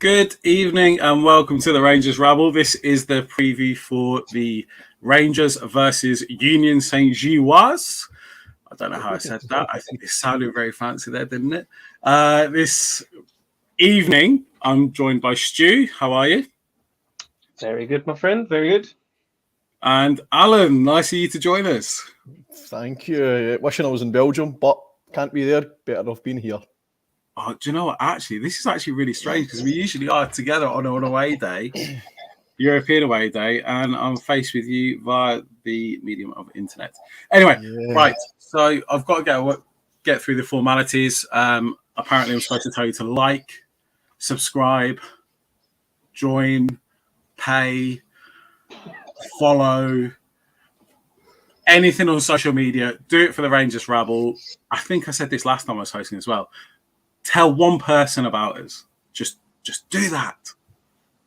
Good evening and welcome to the Rangers Rabble. This is the preview for the Rangers versus Union Saint-Gilloise. I don't know how I said that. I think it sounded very fancy there, didn't it? This evening, I'm joined by Stu. How are you? Very good, my friend. Very good. And Alan, nice of you to join us. Thank you. Wishing I was in Belgium, but can't be there. Better off being here. Oh, do you know what? Actually, this is actually really strange because we usually are together on an away day, European away day, and I'm faced with you via the medium of internet. Anyway, Right. So I've got to get through the formalities. Apparently, I'm supposed to tell you to like, subscribe, join, pay, follow, anything on social media. Do it for the Rangers Rabble. I think I said this last time I was hosting as well. Tell one person about us. Just do that,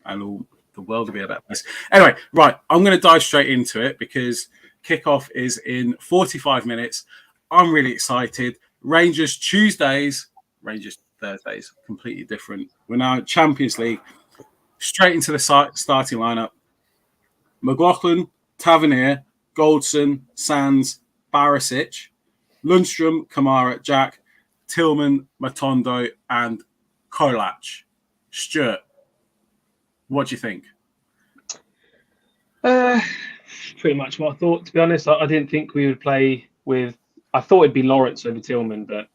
and the world will be a better place. Anyway, right, I'm going to dive straight into it because kickoff is in 45 minutes. I'm really excited. Rangers Tuesdays, Rangers Thursdays, completely different. We're now Champions League. Straight into the starting lineup. McLaughlin, Tavernier, Goldson, Sands, Barisic, Lundstrom, Kamara, Jack, Tillman, Matondo, and Kosak. Stewart, what do you think? Pretty much what I thought, to be honest. I didn't think we would play with... I thought it'd be Lawrence over Tillman, but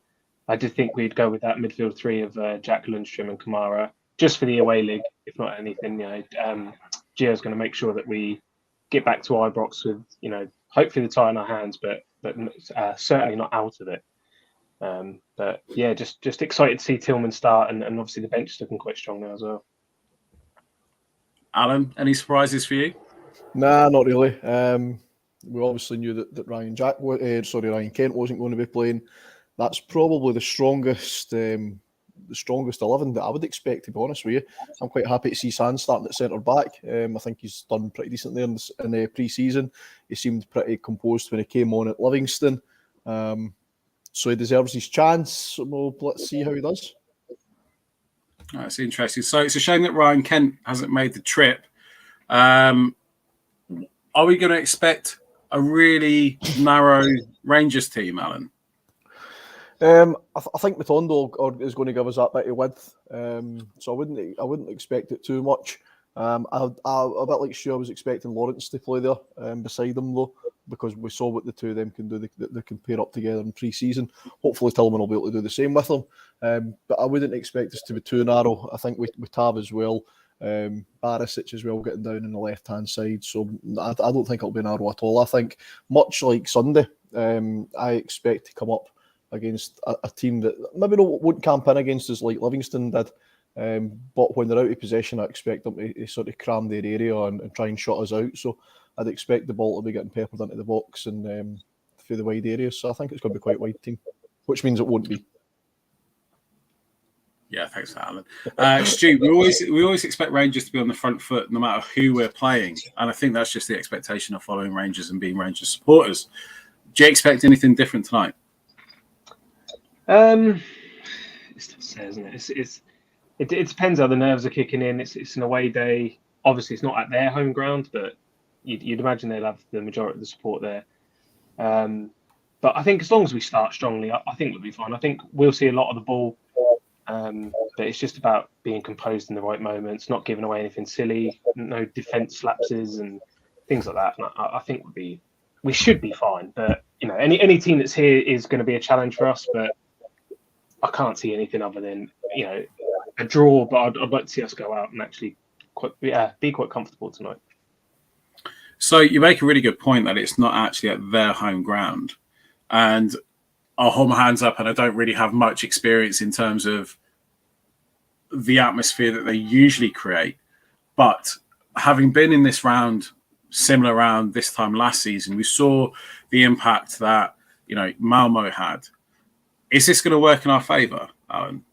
I did think we'd go with that midfield three of Jack, Lundstrom and Kamara, just for the away leg, if not anything. Gio's going to make sure that we get back to Ibrox with, hopefully the tie in our hands, but certainly not out of it. But yeah, just excited to see Tillman start, and obviously the bench is looking quite strong now as well. Alan, any surprises for you? Nah, not really. We obviously knew that Ryan Kent wasn't going to be playing. That's probably the strongest 11 that I would expect, to be honest with you. I'm quite happy to see Sands starting at centre back. I think he's done pretty decently in the pre-season. He seemed pretty composed when he came on at Livingston. So he deserves his chance. Well, let's see how he does. That's interesting. So it's a shame that Ryan Kent hasn't made the trip. Are we going to expect a really narrow Rangers team, Alan? I think Matondo is going to give us that bit of width. So I wouldn't expect it too much. A bit like Stu, I was expecting Lawrence to play there beside him though, because we saw what the two of them can do. They can pair up together in pre-season. Hopefully Tillman will be able to do the same with them. But I wouldn't expect us to be too narrow. I think with Tav as well, Barisic as well getting down on the left-hand side. So I don't think it'll be narrow at all. I think, much like Sunday, I expect to come up against a team that maybe won't camp in against us like Livingston did. But when they're out of possession, I expect them to sort of cram their area and try and shut us out. So I'd expect the ball to be getting peppered into the box and through the wide areas. So I think it's going to be quite a wide team, which means it won't be. Yeah, thanks for that, Alan. Stu, we always expect Rangers to be on the front foot no matter who we're playing. And I think that's just the expectation of following Rangers and being Rangers supporters. Do you expect anything different tonight? It's tough to say, isn't it? It depends how the nerves are kicking in. It's an away day. Obviously, it's not at their home ground, but you'd imagine they'll have the majority of the support there. But I think as long as we start strongly, I think we'll be fine. I think we'll see a lot of the ball, but it's just about being composed in the right moments, not giving away anything silly, no defence lapses and things like that. And I think we should be fine. But any team that's here is going to be a challenge for us. But I can't see anything other than a draw. But I'd like to see us go out and actually be quite comfortable tonight. So you make a really good point that it's not actually at their home ground. And I'll hold my hands up, and I don't really have much experience in terms of the atmosphere that they usually create. But having been in this round, similar round this time last season, we saw the impact that, Malmo had. Is this going to work in our favour, Alan?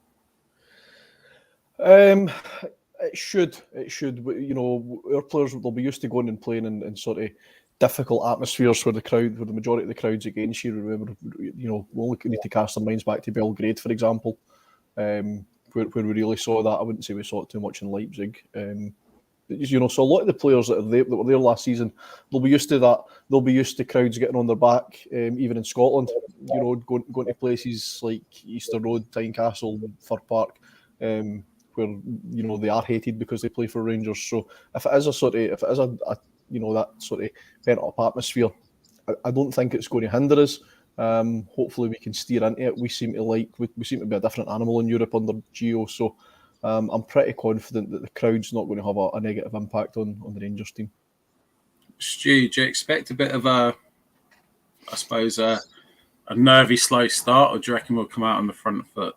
It should. Our players will be used to going and playing in sort of difficult atmospheres where the majority of the crowd's against you. Remember, we only need to cast our minds back to Belgrade, for example, where we really saw that. I wouldn't say we saw it too much in Leipzig. So a lot of the players that were there last season, they'll be used to that. They'll be used to crowds getting on their back, even in Scotland. Going to places like Easter Road, Tynecastle, Fir Park, where they are hated because they play for Rangers. So if it is that sort of pent up atmosphere, I don't think it's going to hinder us. Hopefully we can steer into it. We seem to be a different animal in Europe under Gio. So. I'm pretty confident that the crowd's not going to have a negative impact on the Rangers team. Stu, do you expect a bit of a nervy, slow start, or do you reckon we'll come out on the front foot?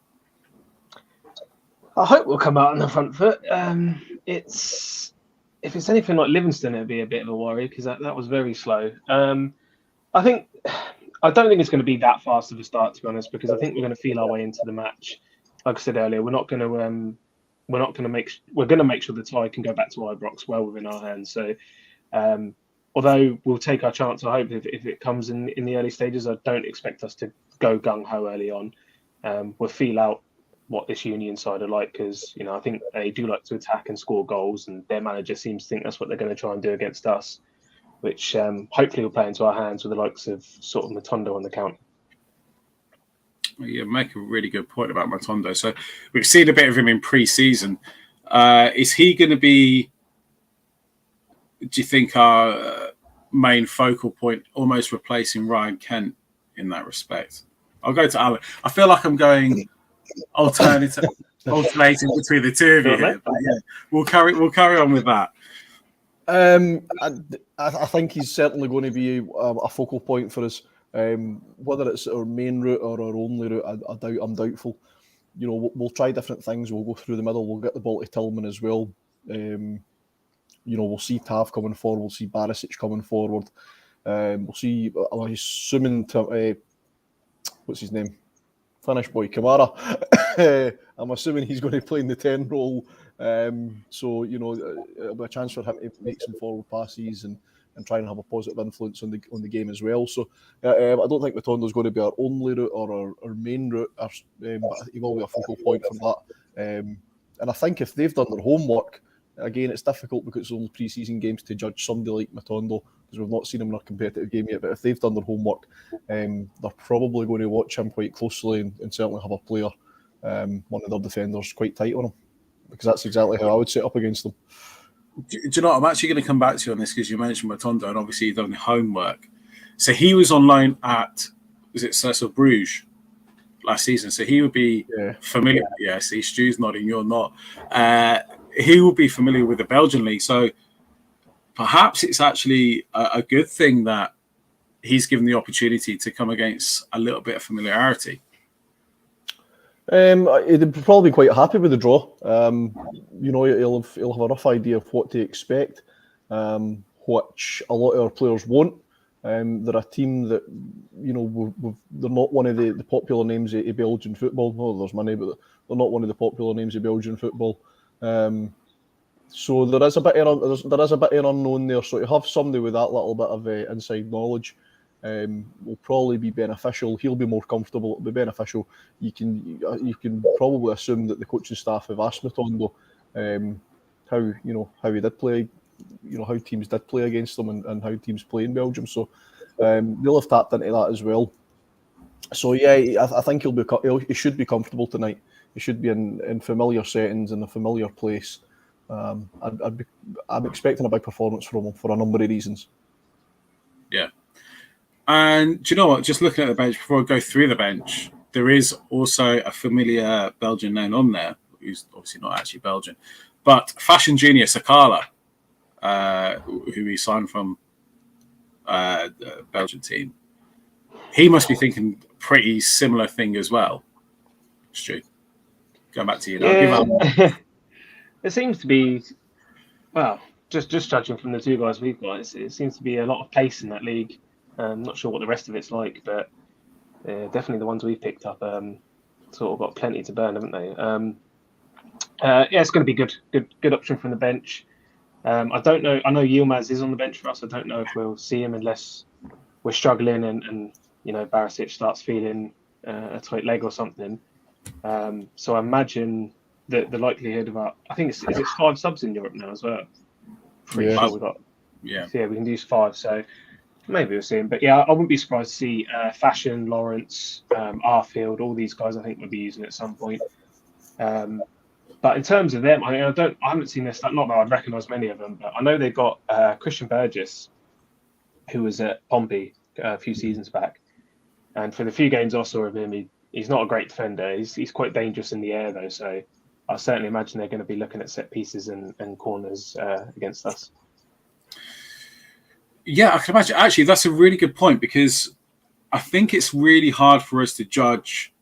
I hope we'll come out on the front foot. If it's anything like Livingston, it'd be a bit of a worry because that was very slow. I don't think it's going to be that fast of a start, to be honest, because I think we're going to feel our way into the match. Like I said earlier, we're going to make sure the tie can go back to Ibrox well within our hands. So, although we'll take our chance, I hope if it comes in the early stages, I don't expect us to go gung ho early on. We'll feel out what this Union side are like because I think they do like to attack and score goals, and their manager seems to think that's what they're going to try and do against us, which hopefully will play into our hands with the likes of sort of Matondo on the counter. You make a really good point about Matondo. So we've seen a bit of him in pre-season. Is he going to be, do you think, our main focal point, almost replacing Ryan Kent in that respect? I'll go to Alan. I feel like I'm going alternating between the two of you here. But yeah, we'll carry on with that. I think he's certainly going to be a focal point for us. Whether it's our main route or our only route, I'm doubtful. We'll try different things. We'll go through the middle. We'll get the ball to Tillman as well. We'll see Tav coming forward. We'll see Barisic coming forward. We'll see. I'm assuming what's his name? Finnish boy Kamara. I'm assuming he's going to play in the 10 role. So it'll be a chance for him to make some forward passes and try and have a positive influence on the game as well. So I don't think Matondo is going to be our only route or our main route, but he will be a focal point for that. And I think if they've done their homework, again, it's difficult because it's only pre-season games to judge somebody like Matondo because we've not seen him in a competitive game yet. But if they've done their homework, they're probably going to watch him quite closely and certainly have a player, one of their defenders, quite tight on him because that's exactly how I would set up against them. Do you know what? I'm actually going to come back to you on this because you mentioned Matondo and obviously you've done homework. So he was on loan at, was it Cercle Bruges last season? So he would be familiar. Yeah, see, Stu's nodding, you're not. He will be familiar with the Belgian league. So perhaps it's actually a good thing that he's given the opportunity to come against a little bit of familiarity. He'd probably be quite happy with the draw. He'll have a rough idea of what to expect, which a lot of our players won't. They're a team that, they're not one of the popular names of Belgian football. Oh, there's money, but they're not one of the popular names of Belgian football. So there is a bit of an unknown there. So to have somebody with that little bit of inside knowledge will probably be beneficial. He'll be more comfortable. It'll be beneficial. You can probably assume that the coaching staff have asked Matondo how he did play, how teams did play against them and how teams play in Belgium. So they'll have tapped into that as well. So yeah, I think he should be comfortable tonight. He should be in familiar settings in a familiar place. I'm expecting a big performance from him for a number of reasons. Yeah. And do you know what? Just looking at the bench, before I go through the bench, there is also a familiar Belgian name on there, who's obviously not actually Belgian, but fashion junior Sakala, who he signed from the Belgian team. He must be thinking a pretty similar thing as well. Stu, going back to you now. Yeah. It seems to be, well, just judging from the two guys we've got, it seems to be a lot of pace in that league. I'm not sure what the rest of it's like, but definitely the ones we've picked up sort of got plenty to burn, haven't they? It's going to be good option from the bench. I don't know. I know Yilmaz is on the bench for us. I don't know if we'll see him unless we're struggling and Barisic starts feeling a tight leg or something. So I imagine the likelihood of I think is it 5 subs in Europe now as well. Pretty sure we got. Yeah, we can use 5. So maybe we'll see him. But yeah, I wouldn't be surprised to see Fashion, Lawrence, Arfield, all these guys. I think we'll be using at some point. But in terms of them, I haven't seen this. Not that I'd recognise many of them, but I know they've got Christian Burgess, who was at Pompey a few seasons back, and for the few games I saw of him, he's not a great defender. He's quite dangerous in the air though. So I certainly imagine they're going to be looking at set pieces and corners against us. Yeah, I can imagine. Actually, that's a really good point, because I think it's really hard for us to judge.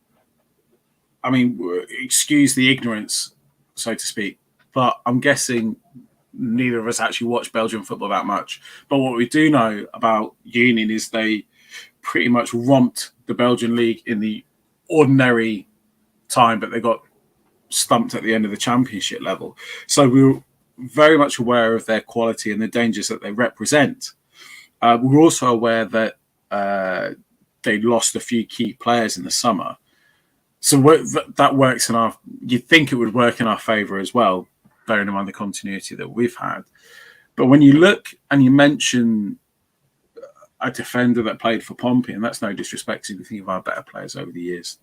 I mean, excuse the ignorance, so to speak, but I'm guessing neither of us actually watch Belgian football that much. But what we do know about Union is they pretty much romped the Belgian league in the ordinary time, but they got stumped at the end of the championship level. So we were very much aware of their quality and the dangers that they represent. We're also aware that they lost a few key players in the summer. So that works you'd think it would work in our favour as well, bearing in mind the continuity that we've had. But when you look and you mention a defender that played for Pompey, and that's no disrespect to think of our better players over the years,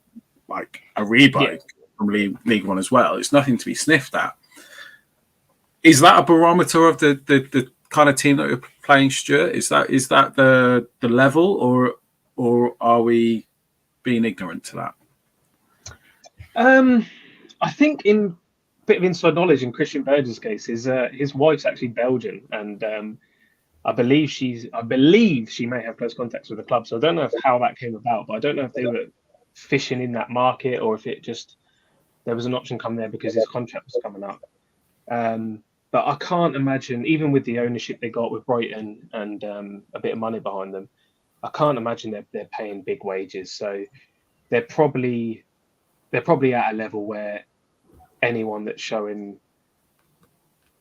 like Aribo from League One as well, it's nothing to be sniffed at. Is that a barometer of the kind of team that we're playing, Stuart? Is that the level, or are we being ignorant to that? I think in a bit of inside knowledge in Christian Burgess' case, his wife's actually Belgian, and I believe she may have close contacts with the club. So I don't know how that came about, but I don't know if they were fishing in that market or if it just there was an option come there because his contract was coming up. But I can't imagine, even with the ownership they got with Brighton and a bit of money behind them, I can't imagine they're paying big wages. So they're probably at a level where anyone that's showing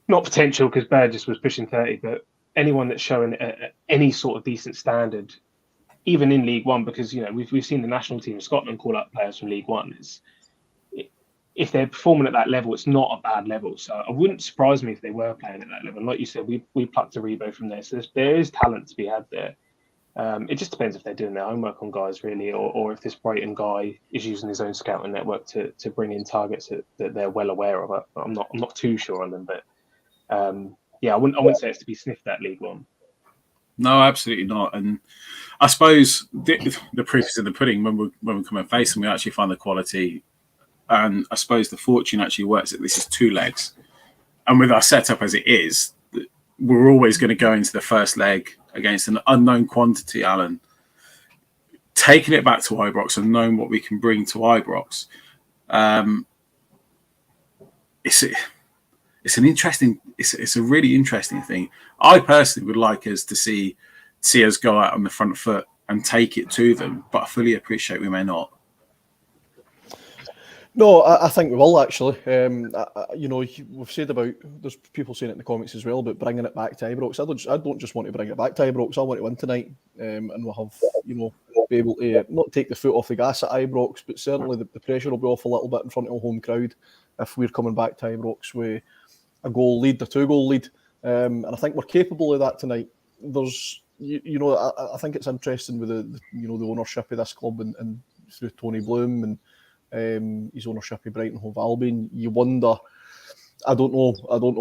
not potential, because Burgess was pushing 30, but anyone that's showing any sort of decent standard, even in League One, because we've seen the national team of Scotland call up players from League One. If they're performing at that level, it's not a bad level. So I wouldn't surprise me if they were playing at that level. And like you said, we plucked a Rebo from there, so there is talent to be had there. It just depends if they're doing their homework on guys, really, or if this Brighton guy is using his own scouting network to bring in targets that they're well aware of. I'm not too sure on them, but I wouldn't say it's to be sniffed at League One. No, absolutely not. And I suppose the proof is in the pudding. When we come and face them, we actually find the quality. And I suppose the fortune actually works that this is 2 legs. And with our setup as it is, we're always going to go into the first leg against an unknown quantity, Alan. Taking it back to Ibrox and knowing what we can bring to Ibrox, it's a really interesting thing. I personally would like us to see us go out on the front foot and take it to them, but I fully appreciate we may not. No, I think we will actually. We've said about, there's people saying it in the comments as well, but bringing it back to Ibrox. I don't just want to bring it back to Ibrox. I want to win tonight, and we'll have be able to not take the foot off the gas at Ibrox, but certainly the pressure will be off a little bit in front of a home crowd if we're coming back to Ibrox with a goal lead, a 2-goal lead, and I think we're capable of that tonight. There's, I think it's interesting with the ownership of this club and through Tony Bloom and his ownership of Brighton Hove Albion. You wonder. I don't know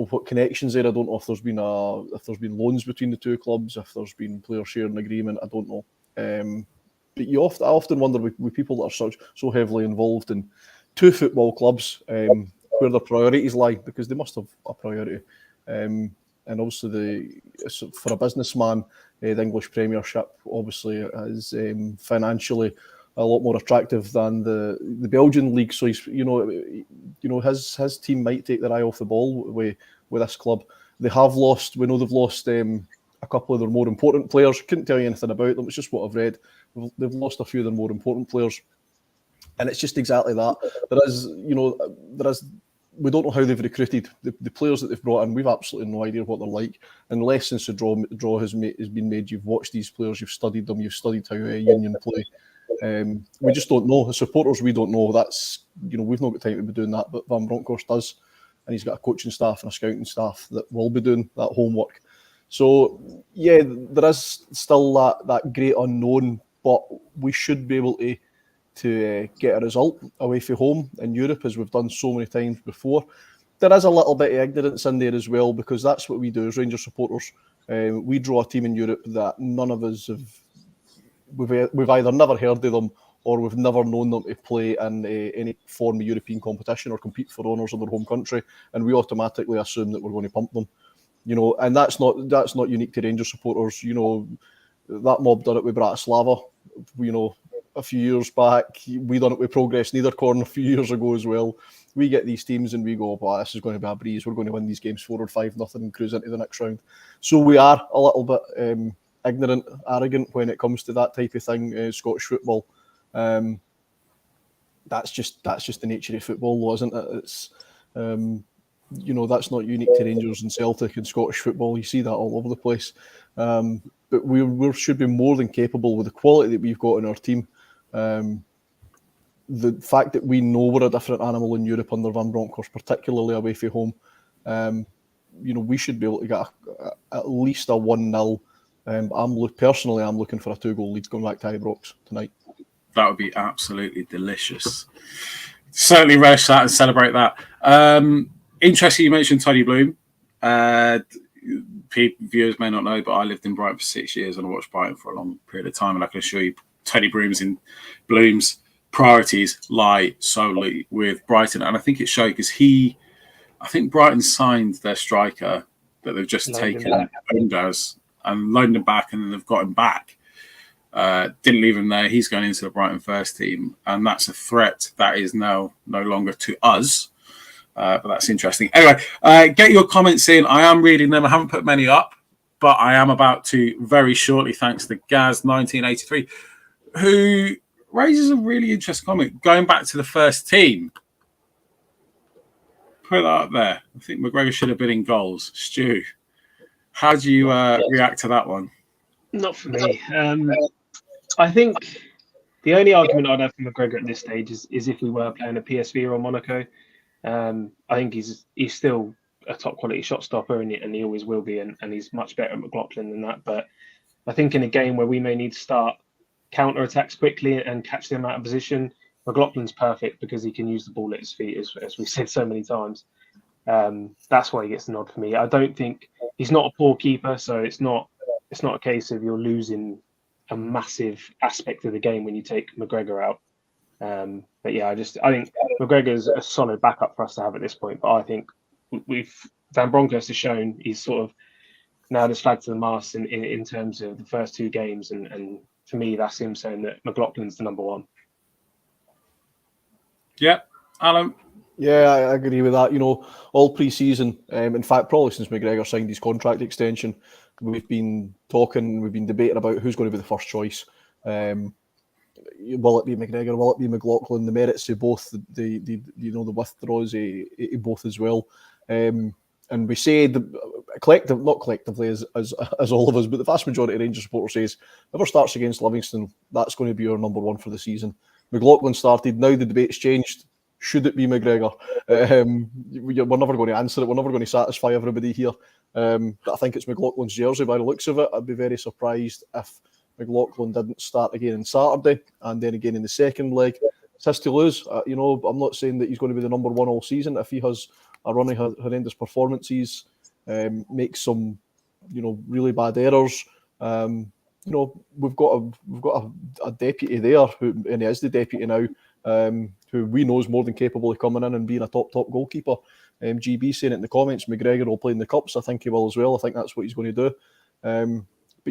what connections there. I don't know if there's been loans between the two clubs, if there's been player sharing agreement. I don't know. But I often wonder with people that are so heavily involved in 2 football clubs where their priorities lie, because they must have a priority. And obviously, for a businessman, the English Premiership obviously is financially a lot more attractive than the Belgian league. So he's, his team might take their eye off the ball with this club. They have lost. We know they've lost a couple of their more important players. Couldn't tell you anything about them. It's just what I've read. They've lost a few of their more important players, and it's just exactly that. There is. We don't know how they've recruited the players that they've brought in. We've absolutely no idea what they're like. Unless since the draw has been made, you've watched these players, you've studied them, you've studied how Union play. We just don't know. The supporters, we don't know. That's, we've not got time to be doing that, but Van Bronckhorst does, and he's got a coaching staff and a scouting staff that will be doing that homework. So yeah, there is still that great unknown, but we should be able to get a result away from home in Europe, as we've done so many times before. There is a little bit of ignorance in there as well, because that's what we do as Rangers supporters. We draw a team in Europe that none of us have. We've either never heard of them, or we've never known them to play in any form of European competition or compete for honours in their home country, and we automatically assume that we're going to pump them. And that's not unique to Rangers supporters. That mob done it with Bratislava, a few years back. We done it with Progress Niederkorn a few years ago as well. We get these teams and we go, "Well, this is going to be a breeze. We're going to win these games 4 or 5-0 and cruise into the next round." So we are a little bit ignorant, arrogant when it comes to that type of thing. Scottish football. That's just the nature of football, though, isn't it? It's that's not unique to Rangers and Celtic and Scottish football. You see that all over the place. But we should be more than capable with the quality that we've got in our team. The fact that we know we're a different animal in Europe under Van Bronckhorst, particularly away from home, we should be able to get at least a 1-0. I'm looking for a 2-goal lead going back to Ibrox tonight. That would be absolutely delicious. Certainly relish that and celebrate that. Interesting, you mentioned Tony Bloom. Viewers may not know, but I lived in Brighton for 6 years and I watched Brighton for a long period of time, and I can assure you Tony Bloom's priorities lie solely with Brighton, and I think it showed because I think Brighton signed their striker that they've just taken, Tondos, and loaned him back, and then they've got him back. Didn't leave him there. He's going into the Brighton first team, and that's a threat that is now no longer to us. But that's interesting. Anyway, get your comments in. I am reading them. I haven't put many up, but I am about to very shortly, thanks to Gaz1983, who raises a really interesting comment. Going back to the first team, put that up there. I think McGregor should have been in goals. Stu, how do you react to that one? Not for me. I think the only argument I'd have for McGregor at this stage is if we were playing a PSV or a Monaco. I think he's still a top quality shot stopper, and he always will be, and he's much better at McLaughlin than that. But I think in a game where we may need to start counter attacks quickly and catch them out of position, McLaughlin's perfect because he can use the ball at his feet, as we've said so many times. That's why he gets the nod for me. I don't think he's not a poor keeper, so it's not a case of you're losing a massive aspect of the game when you take McGregor out. But yeah, I think McGregor's a solid backup for us to have at this point. But I think Van Bronckhorst has shown he's sort of now his flag to the mast in terms of the first 2 games, and for me, that's him saying that McLaughlin's the number 1. Yeah, Alan. Yeah, I agree with that. All pre-season, in fact, probably since McGregor signed his contract extension, we've been debating about who's going to be the first choice. Will it be McGregor? Will it be McLaughlin? The merits of both, the withdrawals of both as well. And we say not collectively as all of us, but the vast majority of Rangers supporters says whoever starts against Livingston, that's going to be our number 1 for the season. McLaughlin started. Now the debate's changed. Should it be McGregor? We're never going to answer it. We're never going to satisfy everybody here. But I think it's McLaughlin's jersey by the looks of it. I'd be very surprised if McLaughlin didn't start again on Saturday and then again in the second leg. It's his to lose. I'm not saying that he's going to be the number 1 all season. If he has a run of horrendous performances, makes some, really bad errors, we've got a deputy there and he is the deputy now, who we know is more than capable of coming in and being a top goalkeeper. GB saying it in the comments, McGregor will play in the cups. I think he will as well. I think that's what he's going to do. But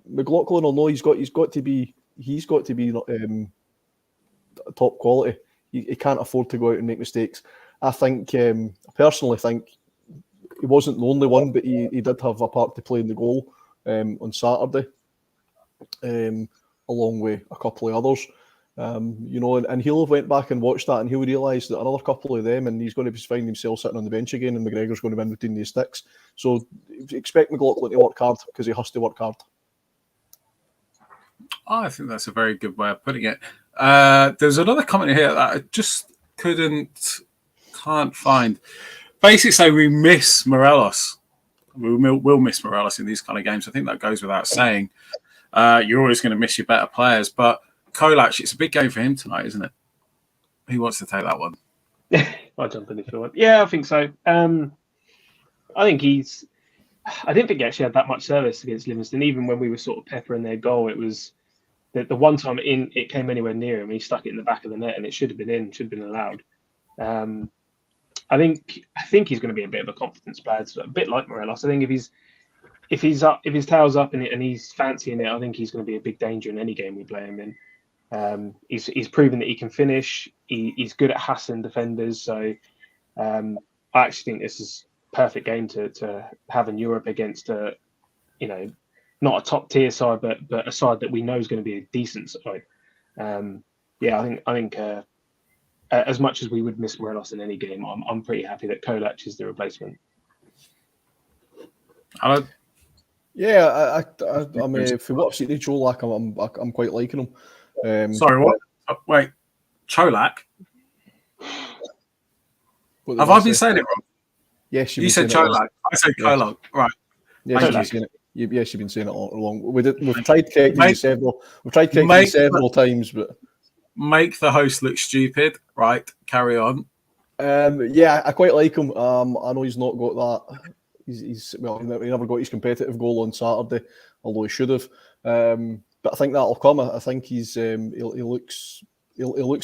McLaughlin will know he's got to be top quality. He can't afford to go out and make mistakes. I think, personally think he wasn't the only one, but he did have a part to play in the goal on Saturday, along with a couple of others. And he'll have went back and watched that, and he'll realise that another couple of them, and he's going to find himself sitting on the bench again, and McGregor's going to be in between these sticks. So expect McLaughlin to work hard because he has to work hard. I think that's a very good way of putting it. There's another comment here that I just can't find. Basically, say we miss Morelos. We'll miss Morelos in these kind of games. I think that goes without saying. You're always going to miss your better players, but Kosak, it's a big game for him tonight, isn't it? Who wants to take that one? I'll jump in if you want. Yeah, I think so. I think I didn't think he actually had that much service against Livingston. Even when we were sort of peppering their goal, it was the one time it came anywhere near him. He stuck it in the back of the net, and it should have been in, should have been allowed. I think he's going to be a bit of a confidence player, a bit like Morelos. I think if his tail's up and he's fancying it, I think he's going to be a big danger in any game we play him in. He's proven that he can finish. He's good at hassling defenders. So I actually think this is a perfect game to have in Europe against not a top tier side, but a side that we know is going to be a decent side. I think as much as we would miss Morelos in any game, I'm pretty happy that Kosak is the replacement. Alan? Yeah, I mean, for what I've seen of Kosak, I'm quite liking him. Sorry, what? Wait, Kosak? Have I been saying it wrong? Yes, you said Kosak. I said Kosak. Right. Yes, you've been saying it. Yes, you've been saying it all along. We've tried correcting you several. We've tried correcting you several times, but make the host look stupid. Right, carry on. Yeah, I quite like him. I know he's not got that. He never got his competitive goal on Saturday, although he should have. But I think that'll come. I think he looks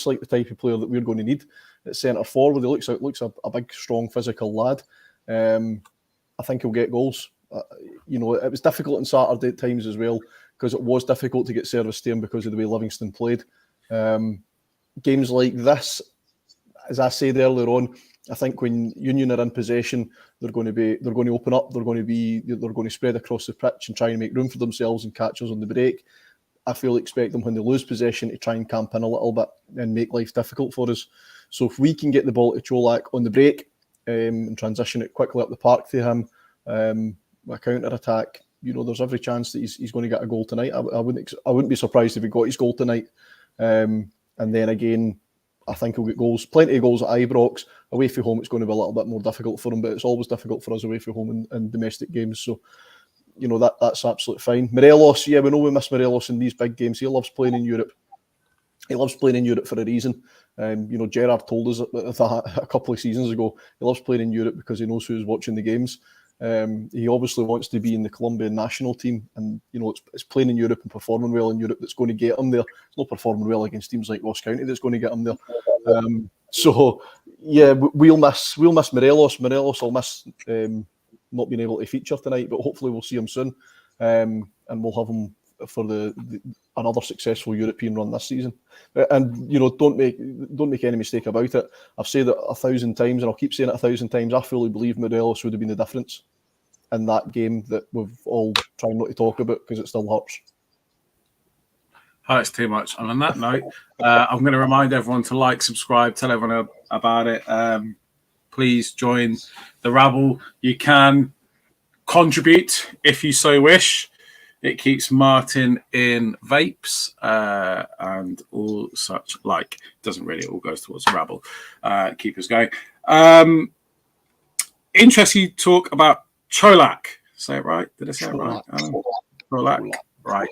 like the type of player that we're going to need at centre forward. He looks a big, strong, physical lad. I think he'll get goals. It was difficult on Saturday at times as well, because it was difficult to get service to him because of the way Livingston played. Games like this, as I said earlier on, I think when Union are in possession, they're going to open up. They're going to spread across the pitch and try and make room for themselves and catch us on the break. I fully expect them, when they lose possession, to try and camp in a little bit and make life difficult for us. So if we can get the ball to Kosak on the break and transition it quickly up the park to him, a counter attack, there's every chance that he's going to get a goal tonight. I wouldn't be surprised if he got his goal tonight. And then again, I think he'll get goals, plenty of goals at Ibrox. Away from home, it's going to be a little bit more difficult for him, but it's always difficult for us away from home in domestic games. So, that's absolutely fine. Morelos, yeah, we know we miss Morelos in these big games. He loves playing in Europe. He loves playing in Europe for a reason. Gerard told us a couple of seasons ago, he loves playing in Europe because he knows who's watching the games. He obviously wants to be in the Colombian national team, and it's playing in Europe and performing well in Europe that's going to get him there. It's not performing well against teams like Ross County that's going to get him there. So yeah, we'll miss Morelos. Morelos will miss not being able to feature tonight, but hopefully we'll see him soon, and we'll have him for another successful European run this season. And don't make any mistake about it. I've said it 1,000 times, and I'll keep saying it 1,000 times. I fully believe Morelos would have been the difference in that game that we've all tried not to talk about because it still hurts. Hurts too much. And on that note, I'm going to remind everyone to like, subscribe, tell everyone about it. Please join the rabble. You can contribute if you so wish. It keeps Martin in vapes and all such like. Doesn't really, it all goes towards the rabble. Keep us going. Interesting talk about Kosak. Say it right? Did I say it right? Kosak. Right.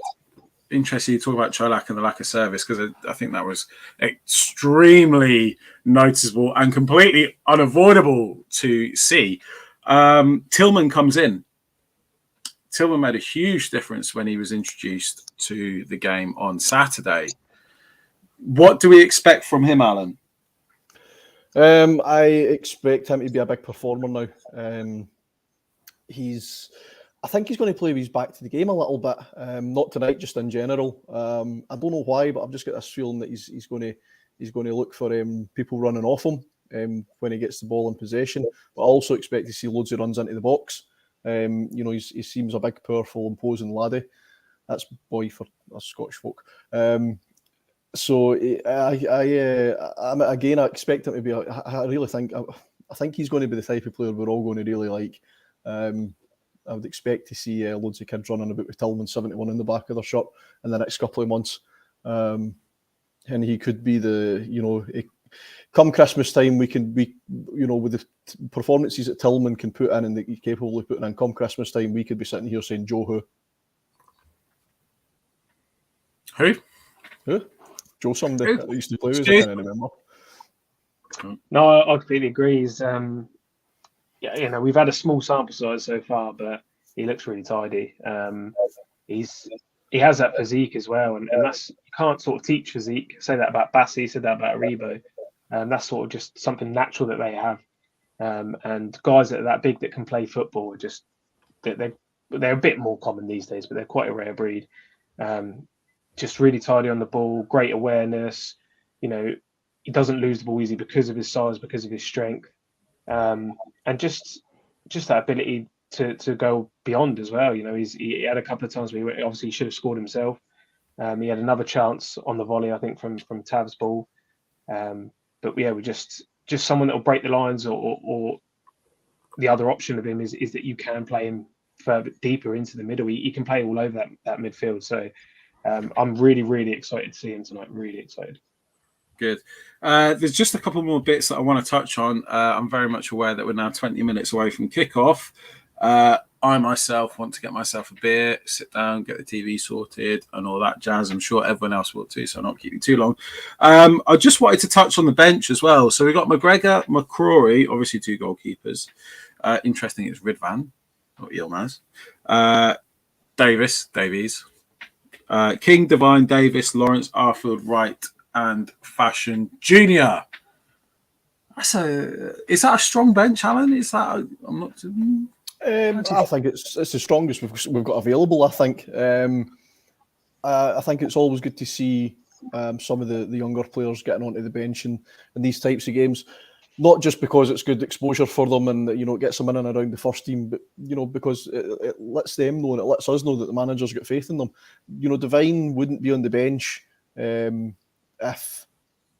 Interesting to talk about Kosak and the lack of service, because I think that was extremely noticeable and completely unavoidable to see. Tillman comes in. Tillman made a huge difference when he was introduced to the game on Saturday. What do we expect from him, Alan? I expect him to be a big performer now. I think he's going to play with his back to the game a little bit. Not tonight, just in general. I don't know why, but I've just got this feeling that he's going to look for people running off him when he gets the ball in possession. But I also expect to see loads of runs into the box. He seems a big, powerful, imposing laddie. That's boy for us Scottish folk. So I expect him to be. I really think. I think he's going to be the type of player we're all going to really like. I would expect to see loads of kids running about with Tillman 71 in the back of their shirt in the next couple of months. And he could be come Christmas time, we with the performances that Tillman can put in and that he's capable of putting in, come Christmas time, we could be sitting here saying, Joe who? Who? Joe somebody that used to play with, I can't remember. No, I completely agree. We've had a small sample size so far, but he looks really tidy. He has that physique as well, and that's, you can't sort of teach physique. Say that about Bassi, said that about Rebo. That's sort of just something natural that they have. And guys that are that big that can play football are just they're a bit more common these days, but they're quite a rare breed. Just really tidy on the ball, great awareness. He doesn't lose the ball easy because of his size, because of his strength, and just that ability to go beyond as well. He had a couple of times where he should have scored himself. He had another chance on the volley, I think, from Tav's ball. But yeah, we're just someone that will break the lines, or the other option of him is that you can play him further deeper into the middle. He can play all over that midfield. So I'm really, really excited to see him tonight. Really excited. Good. There's just a couple more bits that I want to touch on. I'm very much aware that we're now 20 minutes away from kickoff. I myself want to get myself a beer, sit down, get the TV sorted and all that jazz. I'm sure everyone else will too, so I'll not keep you too long. I just wanted to touch on the bench as well. So we've got McGregor, McCrory, obviously 2 goalkeepers. Interesting, it's Ridvan, not Yilmaz. Davies. King, Devine, Davis, Lawrence, Arfield, Wright, and Fashion Junior. Is that a strong bench, Alan? Is that I'm not. I think it's the strongest we've got available. I think. I think it's always good to see some of the younger players getting onto the bench in these types of games. Not just because it's good exposure for them and it gets them in and around the first team, but because it lets them know and it lets us know that the manager's got faith in them. Devine wouldn't be on the bench if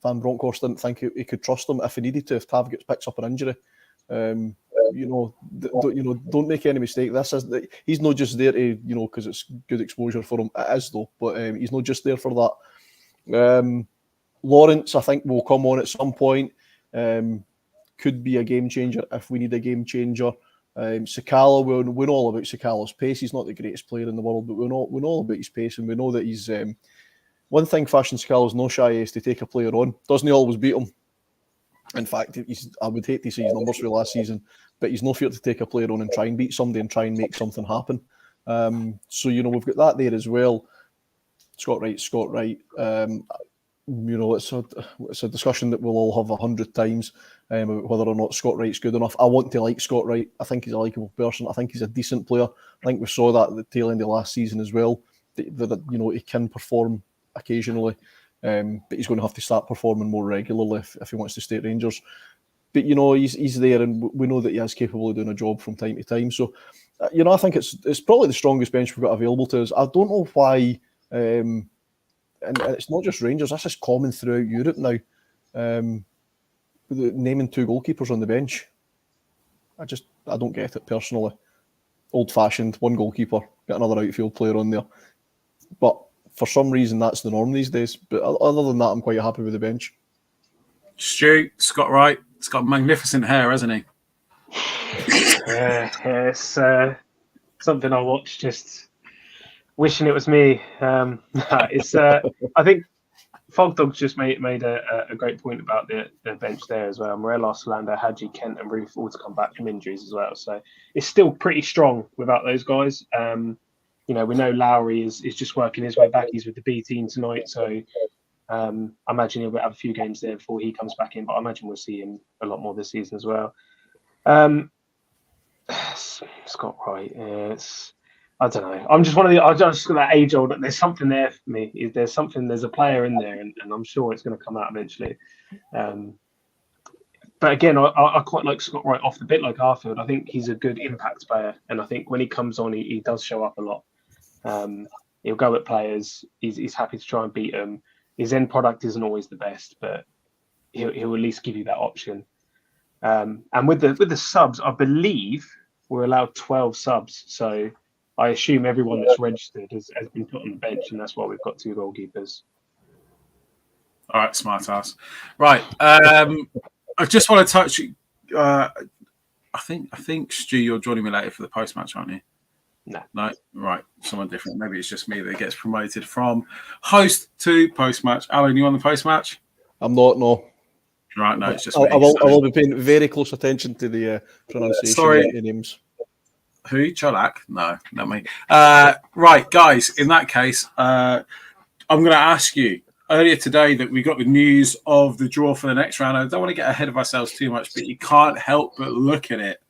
Van Bronckhorst didn't think he could trust him if he needed to. If Tav picks up an injury, don't make any mistake. He's not just there to because it's good exposure for him. It is though, but he's not just there for that. Lawrence, I think, will come on at some point. Could be a game changer if we need a game changer. Sakala, we know all about Sakala's pace. He's not the greatest player in the world, but we know all about his pace, and we know that he's one thing Fashion Sakala's no shy is to take a player on. Doesn't he always beat him? In fact, I would hate to see his numbers for last season, but he's no fear to take a player on and try and beat somebody and try and make something happen. So we've got that there as well. Scott Wright. It's a discussion that we'll all have 100 times about whether or not Scott Wright's good enough. I want to like Scott Wright. I think he's a likeable person. I think he's a decent player. I think we saw that at the tail end of last season as well. That he can perform occasionally, but he's going to have to start performing more regularly if he wants to stay at Rangers. But he's there, and we know that he is capable of doing a job from time to time. So I think it's probably the strongest bench we've got available to us. I don't know why. And it's not just Rangers, that's just common throughout Europe now. Naming 2 goalkeepers on the bench. I don't get it personally. Old-fashioned, 1 goalkeeper, get another outfield player on there. But for some reason, that's the norm these days. But other than that, I'm quite happy with the bench. Stu, Scott Wright, he's got magnificent hair, hasn't he? Yeah, it's something I watch just wishing it was me. It's I think Fogdog's just made a great point about the bench there as well. Morelos, Lando, Hadji, Kent, and Ruth all to come back from injuries as well. So it's still pretty strong without those guys. We know Lowry is just working his way back. He's with the B team tonight, so I imagine he'll have a few games there before he comes back in. But I imagine we'll see him a lot more this season as well. Scott Wright, I don't know. I'm just I just got that age old. There's something there for me. There's a player in there, and I'm sure it's going to come out eventually. But again, I quite like Scott Wright off the bit, like Arfield. I think he's a good impact player, and I think when he comes on, he does show up a lot. He'll go at players. He's happy to try and beat them. His end product isn't always the best, but he'll at least give you that option. And with the subs, I believe we're allowed 12 subs. So I assume everyone that's registered has been put on the bench, and that's why we've got 2 goalkeepers. All right, smart ass. Right. I just want to touch. I think Stu, you're joining me later for the post match, aren't you? No. Right. Someone different. Maybe it's just me that gets promoted from host to post match. Alan, you on the post match? I'm not. No. Right. No, it's just I me. will be paying very close attention to the pronunciation of the names. Who? Cholak? No, not me. Right, guys. In that case, I'm going to ask you. Earlier today that we got the news of the draw for the next round. I don't want to get ahead of ourselves too much, but you can't help but look at it.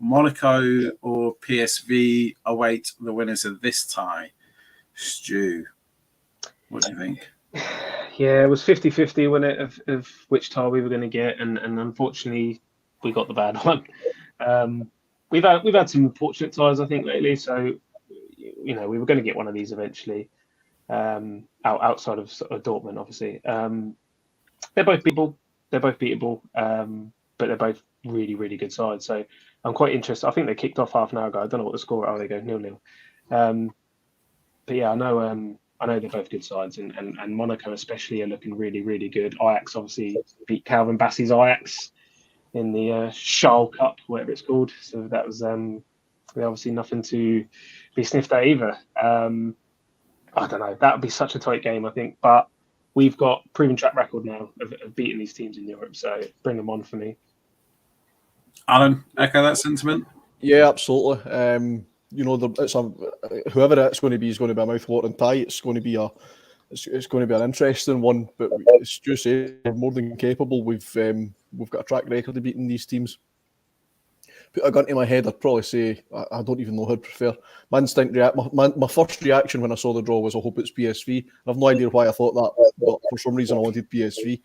Monaco or PSV await the winners of this tie. Stu, what do you think? Yeah, it was 50-50, wasn't it, of which tie we were going to get, and unfortunately we got the bad one. We've had some fortunate ties, I think, lately, so we were going to get one of these eventually. Outside of Dortmund, obviously. They're both beatable. But they're both really, really good sides. So I'm quite interested. I think they kicked off half an hour ago. I don't know what the score. Oh, they go 0-0. But yeah, I know they're both good sides, and Monaco especially are looking really, really good. Ajax obviously beat Calvin Bassey's Ajax in the Charles Cup, whatever it's called. So that was obviously nothing to be sniffed at either. I don't know. That would be such a tight game, I think. But we've got proven track record now of beating these teams in Europe. So bring them on for me. Alan, echo that sentiment? Yeah, absolutely. Whoever it's going to be is going to be a mouth-watering tie. It's going to be an interesting one. But as Stu said, we're more than capable. We've got a track record of beating these teams. Put a gun to my head, I'd probably say I don't even know who'd prefer. My first reaction when I saw the draw was I hope it's PSV. I have no idea why I thought that, but for some reason I wanted PSV.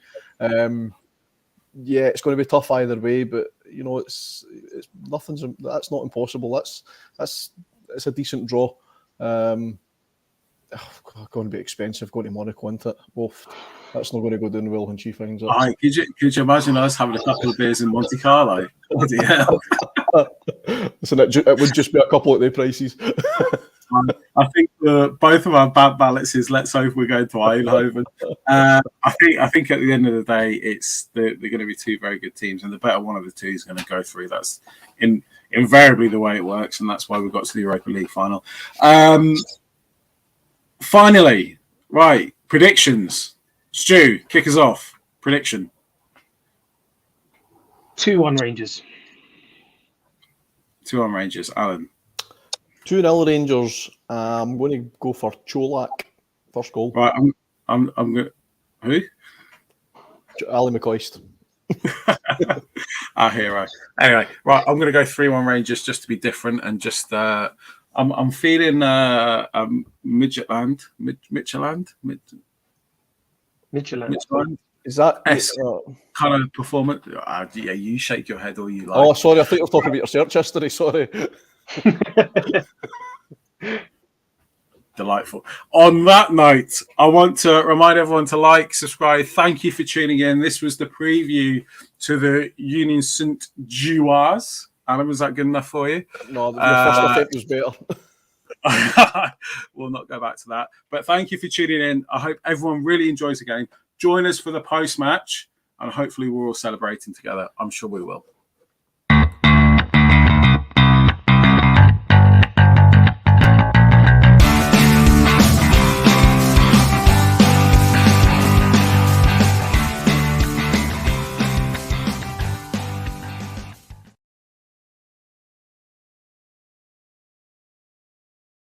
Yeah, it's going to be tough either way, but it's that's not impossible. It's a decent draw. Going to be expensive going to Monaco, isn't it? That's not going to go down well when she finds out. Right, could you imagine us having a couple of beers in Monte Carlo? Bloody hell. Listen, it would just be a couple at their prices. I think both of our bad ballots is let's hope we're going to Eindhoven. I think at the end of the day, they're going to be 2 very good teams, and the better one of the 2 is going to go through. That's invariably the way it works, and that's why we got to the Europa League final. Finally, right, predictions. Stu, kick us off. Prediction. 2-1 Rangers. 2-1 Rangers. Alan. 2-0 Rangers. I'm going to go for Cholak. First goal. Right, I'm going. Who? Ali McCoist. Our hero. Anyway, right, I'm going to go 3-1 Rangers just to be different and just. I'm feeling Midtjylland. Is that kind of performance? Yeah, you shake your head all you like. Oh, sorry, I think you're talking about your search history. Sorry. Delightful. On that note, I want to remind everyone to like, subscribe. Thank you for tuning in. This was the preview to the Union Saint-Gilloise. Alan, was that good enough for you? No, your first attempt was better. We'll not go back to that. But thank you for tuning in. I hope everyone really enjoys the game. Join us for the post-match, and hopefully we're all celebrating together. I'm sure we will.